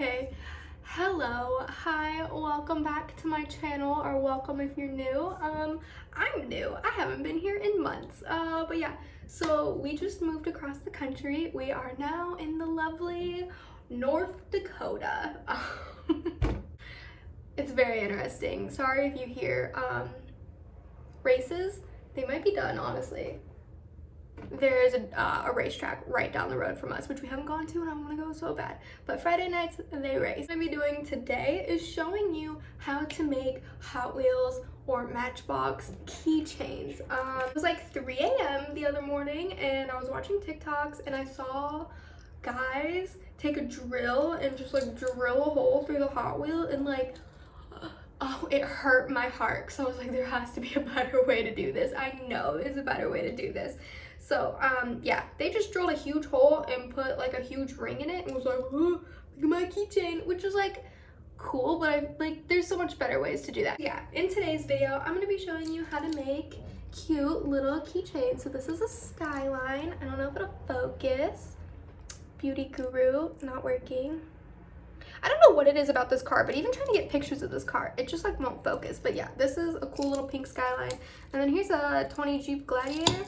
Okay, hello, hi, welcome back to my channel, or welcome if you're new. I'm new. I haven't been here in months. But yeah, so we just moved across the country. We are now in the lovely North Dakota. It's very interesting. Sorry if you hear races. They might be done, honestly. There's a racetrack right down the road from us, which we haven't gone to and I want to go so bad. But Friday nights, they race. What I'm going to be doing today is showing you how to make Hot Wheels or Matchbox keychains. It was like 3 a.m. the other morning and I was watching TikToks and I saw guys take a drill and just like drill a hole through the Hot Wheel and like, oh, it hurt my heart because I was like, there has to be a better way to do this. I know there's a better way to do this. So yeah, they just drilled a huge hole and put like a huge ring in it and was like, oh, look at my keychain, which was like cool, but there's so much better ways to do that. Yeah, in today's video, I'm gonna be showing you how to make cute little keychains. So this is a skyline. I don't know if it'll focus. Beauty guru, not working. I don't know what it is about this car, but even trying to get pictures of this car, it just like won't focus. But yeah, this is a cool little pink skyline. And then here's a 20 Jeep Gladiator.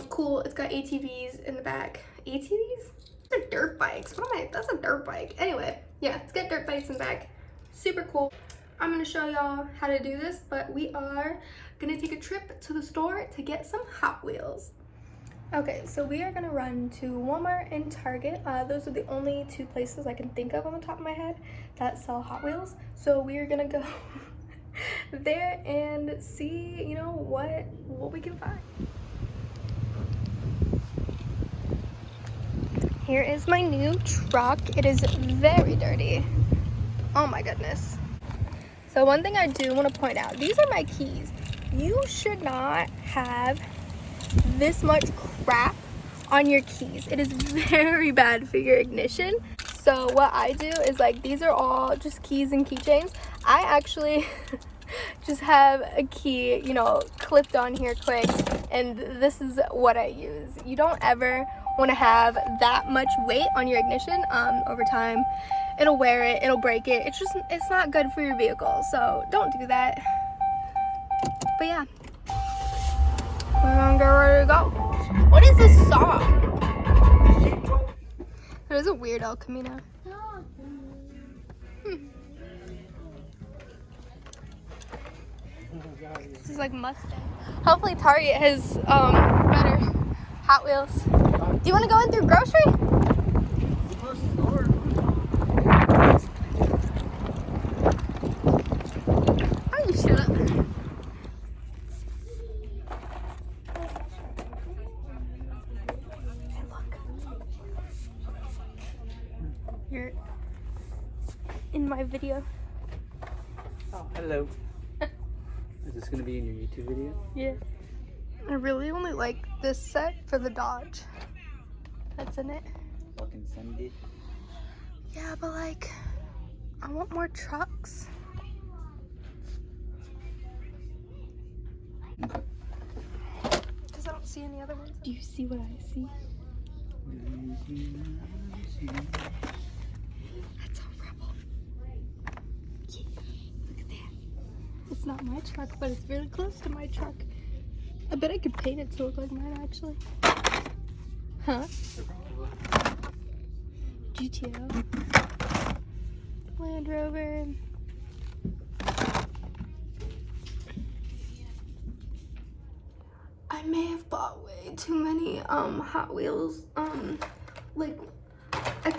Cool, it's got ATVs in the back. ATVs? They're dirt bikes. What am I? That's a dirt bike. Anyway, yeah, it's got dirt bikes in the back. Super cool. I'm gonna show y'all how to do this, but we are gonna take a trip to the store to get some Hot Wheels. Okay, so we are gonna run to Walmart and Target. Those are the only two places I can think of on the top of my head that sell Hot Wheels. So we are gonna go there and see, you know, what we can find. Here is my new truck. It is very dirty. Oh my goodness. So one thing I do want to point out, these are my keys. You should not have this much crap on your keys. It is very bad for your ignition. So what I do is like, these are all just keys and keychains. I actually just have a key, you know, clipped on here quick, and this is what I use. You don't ever want to have that much weight on your ignition. Over time it'll wear it, it'll break it. It's not good for your vehicle, so don't do that. But yeah, we're gonna get ready to go. What is this song? There's a weird El Camino. This is like Mustang. Hopefully Target has better Hot Wheels. Do you want to go in through grocery? Oh, you shut up. You're in my video. Oh, hello. Is this gonna be in your YouTube video? Yeah. I really only like this set for the Dodge that's in it. Fucking Sunday. Yeah, but like, I want more trucks. Okay. Because I don't see any other ones. Do you see what I see? That's a Rebel. Yeah, look at that. It's not my truck, but it's really close to my truck. I bet I could paint it to look like mine, actually. Huh? GTO. Land Rover. I may have bought way too many Hot Wheels. Like, I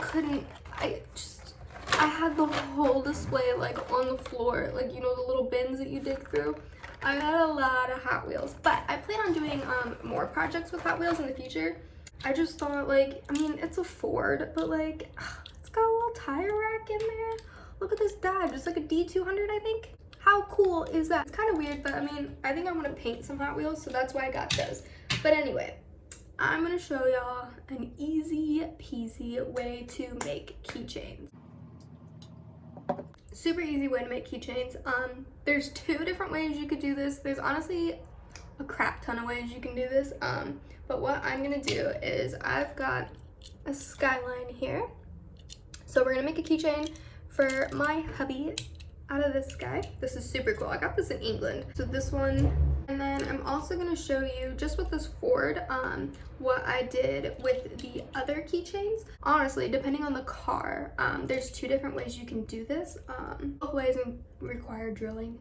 had the whole display like on the floor, like, you know, the little bins that you dig through. I had a lot of Hot Wheels, but I plan on doing more projects with Hot Wheels in the future. I just thought, like, I mean, it's a Ford, but like, it's got a little tire rack in there. Look at this Dodge. It's like a D200, I think. How cool is that? It's kind of weird, but I mean, I think I want to paint some Hot Wheels, so that's why I got those. But anyway, I'm gonna show y'all an easy peasy way to make keychains. Super easy way to make keychains. There's 2 different ways you could do this. There's honestly a crap ton of ways you can do this. But what I'm gonna do is I've got a skyline here. So we're gonna make a keychain for my hubby out of this guy. This is super cool. I got this in England. So this one, and then I'm also gonna show you just with this Ford, what I did with the other keychains. Honestly, depending on the car, there's 2 different ways you can do this. Both ways require drilling.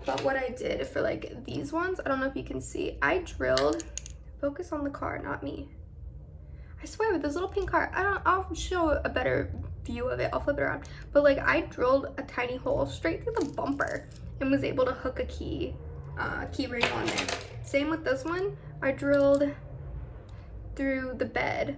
But what I did for like these ones, I don't know if you can see, I drilled, focus on the car, not me. I swear with this little pink car, I'll show a better view of it. I'll flip it around. But like I drilled a tiny hole straight through the bumper and was able to hook a key ring on there. Same with this one. I drilled through the bed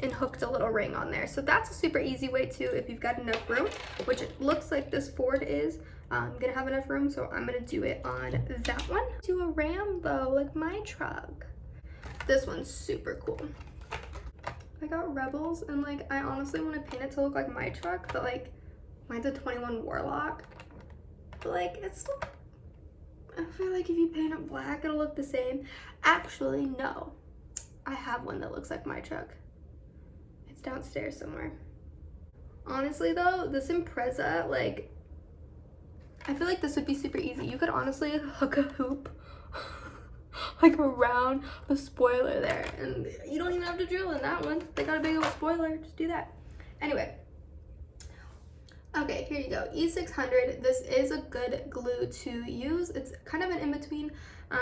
and hooked a little ring on there. So that's a super easy way too if you've got enough room, which it looks like this Ford is gonna have enough room, so I'm gonna do it on that one. Do a Rambo like my truck. This one's super cool. I got Rebels, and like I honestly want to paint it to look like my truck, but like mine's a 21 Warlock. But like it's still, I feel like if you paint it black it'll look the same. Actually no, I have one that looks like my truck. It's downstairs somewhere. Honestly though, this Impreza, like I feel like this would be super easy. You could honestly hook a hoop like around the spoiler there, and you don't even have to drill in that one. They got a big old spoiler, just do that. Anyway, okay, here you go. E600, this is a good glue to use. It's kind of an in-between.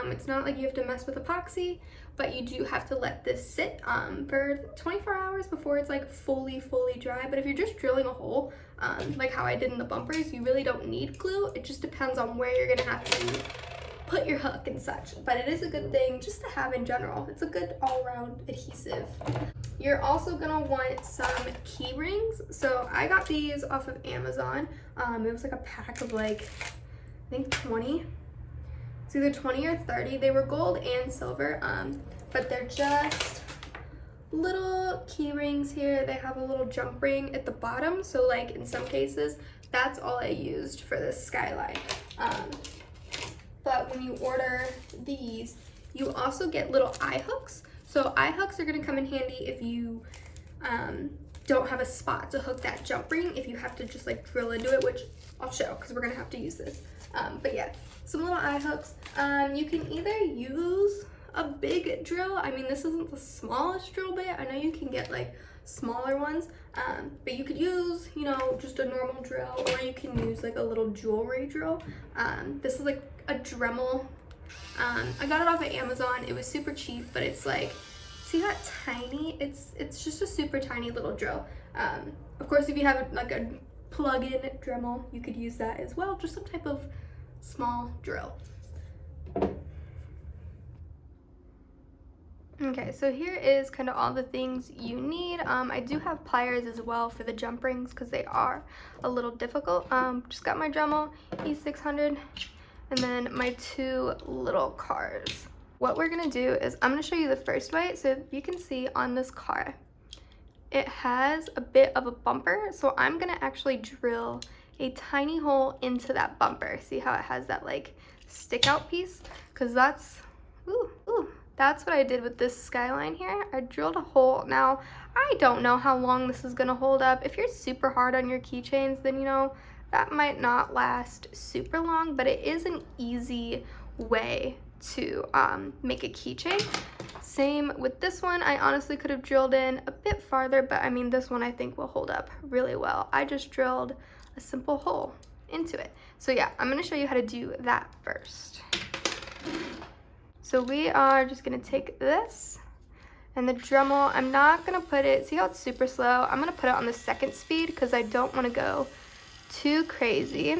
It's not like you have to mess with epoxy, but you do have to let this sit for 24 hours before it's like fully dry. But if you're just drilling a hole, like how I did in the bumpers, you really don't need glue. It just depends on where you're gonna have to put your hook and such, but it is a good thing just to have in general. It's a good all-around adhesive. You're also gonna want some key rings. So I got these off of Amazon. It was like a pack of like, I think 20. It's either 20 or 30. They were gold and silver, but they're just little key rings here. They have a little jump ring at the bottom. So like in some cases, that's all I used for this skyline. But when you order these, you also get little eye hooks. So eye hooks are gonna come in handy if you don't have a spot to hook that jump ring, if you have to just like drill into it, which I'll show because we're gonna have to use this. But yeah, some little eye hooks. You can either use a big drill. I mean, this isn't the smallest drill bit. I know you can get like smaller ones, but you could use, you know, just a normal drill, or you can use like a little jewelry drill. This is like a Dremel. I got it off of Amazon. It was super cheap, but it's like, see that tiny? It's just a super tiny little drill. Of course, if you have like a plug-in Dremel, you could use that as well. Just some type of small drill. Okay, so here is kind of all the things you need. I do have pliers as well for the jump rings because they are a little difficult. Just got my Dremel E600 and then my 2 little cars. What we're gonna do is I'm gonna show you the first way. So you can see on this car, it has a bit of a bumper. So I'm gonna actually drill a tiny hole into that bumper. See how it has that like stick out piece? Because that's, that's what I did with this skyline here. I drilled a hole. Now, I don't know how long this is gonna hold up. If you're super hard on your keychains, then you know, that might not last super long, but it is an easy way to make a keychain. Same with this one. I honestly could have drilled in a bit farther, but I mean, this one I think will hold up really well. I just drilled a simple hole into it. So yeah, I'm gonna show you how to do that first. So we are just gonna take this and the Dremel, I'm not gonna put it, see how it's super slow? I'm gonna put it on the 2nd speed because I don't wanna go too crazy.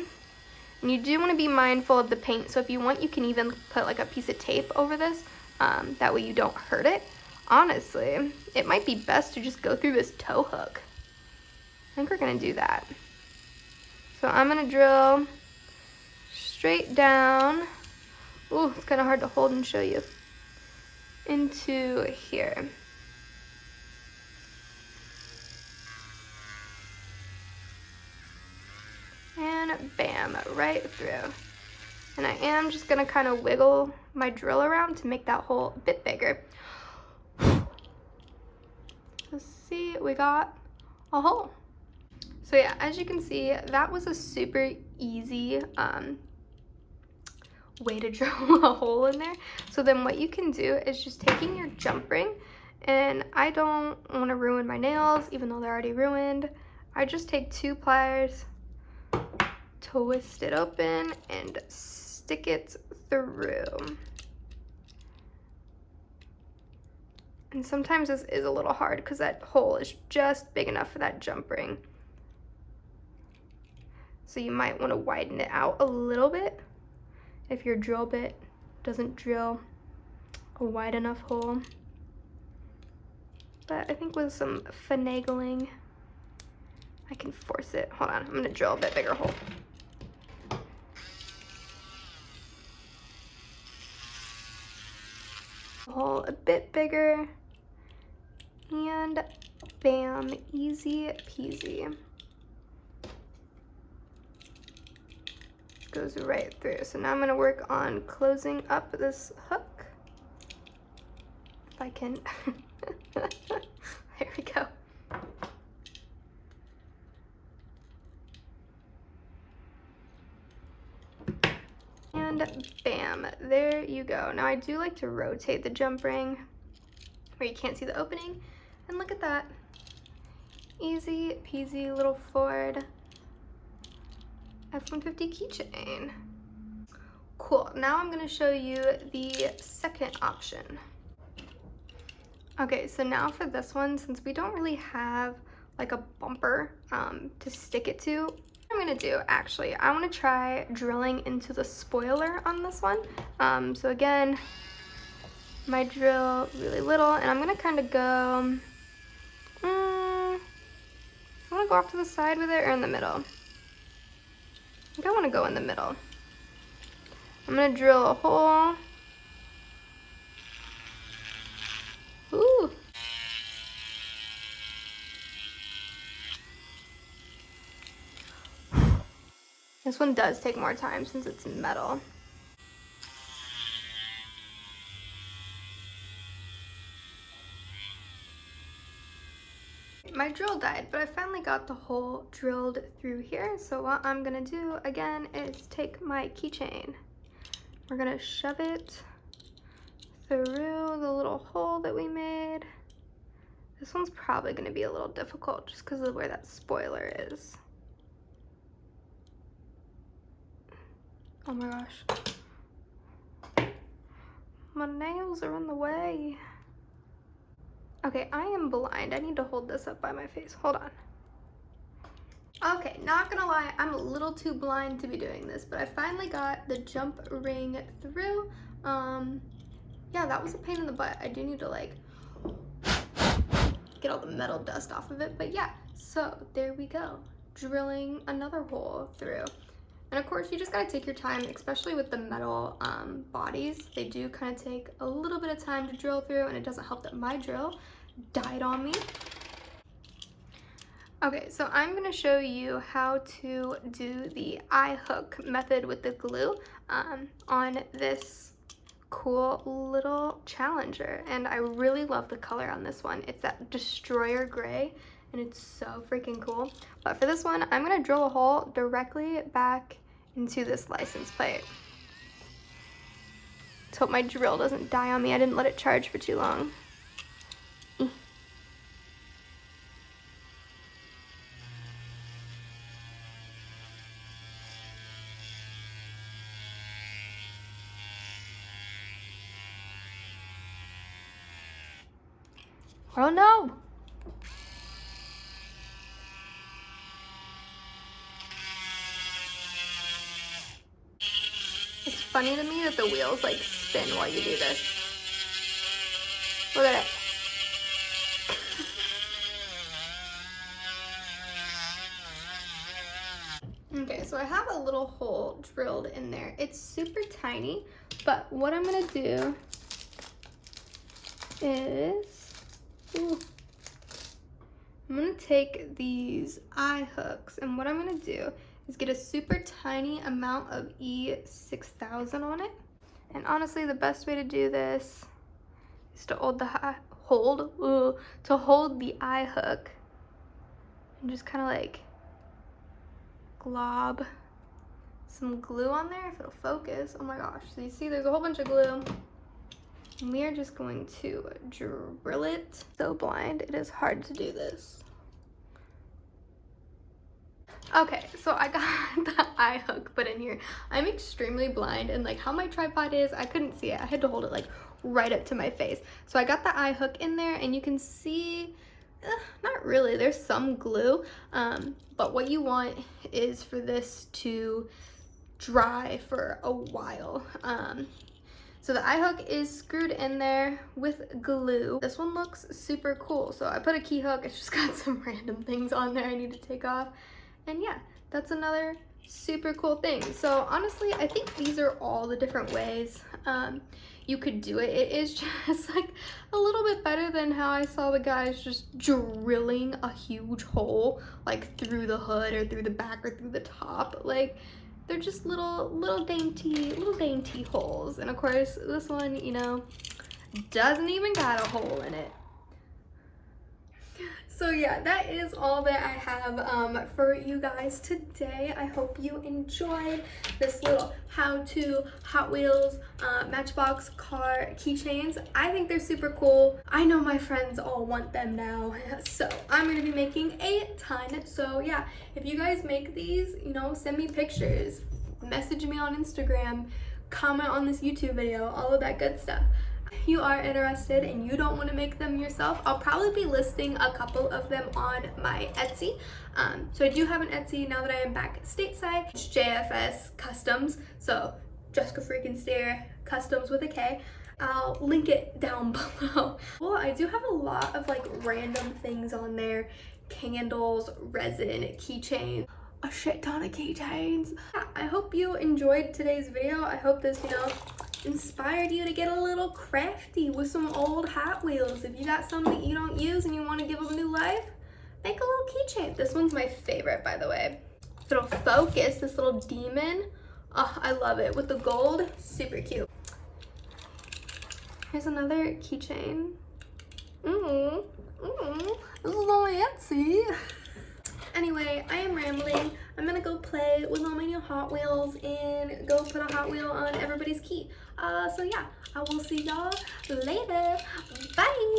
And you do wanna be mindful of the paint. So if you want, you can even put like a piece of tape over this. That way you don't hurt it. Honestly, it might be best to just go through this tow hook. I think we're gonna do that. So I'm gonna drill straight down. Ooh, it's kind of hard to hold and show you. Into here. And bam, right through. And I am just gonna kind of wiggle my drill around to make that hole a bit bigger. Let's see, we got a hole. So yeah, as you can see, that was a super easy way to drill a hole in there. So then what you can do is just taking your jump ring, and I don't want to ruin my nails even though they're already ruined. I just take 2 pliers, twist it open, and stick it through. And sometimes this is a little hard because that hole is just big enough for that jump ring. So you might want to widen it out a little bit if your drill bit doesn't drill a wide enough hole. But I think with some finagling, I can force it. Hold on, I'm gonna drill a bit bigger hole. Hole a bit bigger, and bam, easy peasy. Goes right through. So now I'm gonna work on closing up this hook. If I can. There we go. And bam, there you go. Now I do like to rotate the jump ring where you can't see the opening. And look at that. Easy peasy little Ford F-150 keychain. Cool, now I'm gonna show you the second option. Okay, so now for this one, since we don't really have like a bumper to stick it to, what I'm gonna do, actually, I wanna try drilling into the spoiler on this one. So again, my drill really little, and I'm gonna kind of go, I wanna go off to the side with it or in the middle. I think I want to go in the middle. I'm going to drill a hole. Ooh. This one does take more time since it's metal. My drill died, but I finally got the hole drilled through here. So what I'm gonna do again is take my keychain. We're gonna shove it through the little hole that we made. This one's probably gonna be a little difficult just because of where that spoiler is. Oh my gosh. My nails are in the way. Okay, I am blind. I need to hold this up by my face. Hold on. Okay, not gonna lie, I'm a little too blind to be doing this, but I finally got the jump ring through. Yeah, that was a pain in the butt. I do need to like get all the metal dust off of it, but yeah, so there we go. Drilling another hole through. And of course, you just gotta take your time, especially with the metal bodies. They do kind of take a little bit of time to drill through, and it doesn't help that my drill died on me. Okay, so I'm gonna show you how to do the eye hook method with the glue on this cool little Challenger. And I really love the color on this one. It's that destroyer gray, and it's so freaking cool. But for this one, I'm gonna drill a hole directly back into this license plate. Let's hope my drill doesn't die on me. I didn't let it charge for too long. Oh no! It's funny to me that the wheels like spin while you do this. Look at it. Okay, so I have a little hole drilled in there. It's super tiny, but what I'm gonna do is, I'm gonna take these eye hooks, and what I'm gonna do is get a super tiny amount of E6000 on it. And honestly, the best way to do this is to hold the eye hook and just kind of like glob some glue on there if it'll focus. Oh my gosh, so you see there's a whole bunch of glue. And we are just going to drill it. So blind, it is hard to do this. Okay, so I got the eye hook put in here. I'm extremely blind, and like how my tripod is, I couldn't see it. I had to hold it like right up to my face. So I got the eye hook in there, and you can see, not really, there's some glue, but what you want is for this to dry for a while. So the eye hook is screwed in there with glue. This one looks super cool. So I put a key hook. It's just got some random things on there I need to take off. And yeah, that's another super cool thing. So honestly, I think these are all the different ways you could do it. It is just like a little bit better than how I saw the guys just drilling a huge hole like through the hood or through the back or through the top. Like, they're just little dainty holes. And of course, this one, you know, doesn't even got a hole in it. So yeah, that is all that I have for you guys today. I hope you enjoyed this little how-to Hot Wheels Matchbox car keychains. I think they're super cool. I know my friends all want them now, so I'm gonna be making a ton. So yeah, if you guys make these, you know, send me pictures, message me on Instagram, comment on this YouTube video, all of that good stuff. You are interested and you don't want to make them yourself, I'll probably be listing a couple of them on my Etsy. So I do have an Etsy now that I am back stateside. It's JFSKustoms, so Jessica freaking Stair Customs with a K. I'll link it down below. Well, I do have a lot of like random things on there: candles, resin, keychains, a shit ton of keychains. Yeah, I hope you enjoyed today's video. I hope this, you know, inspired you to get a little crafty with some old Hot Wheels. If you got some that you don't use and you want to give them new life, make a little keychain. This one's my favorite, by the way. If it'll focus, this little demon, oh, I love it. With the gold, super cute. Here's another keychain. This is on Etsy. Anyway, I am rambling. I'm gonna go play with all my new Hot Wheels and go put a Hot Wheel on everybody's key. So yeah, I will see y'all later. Bye!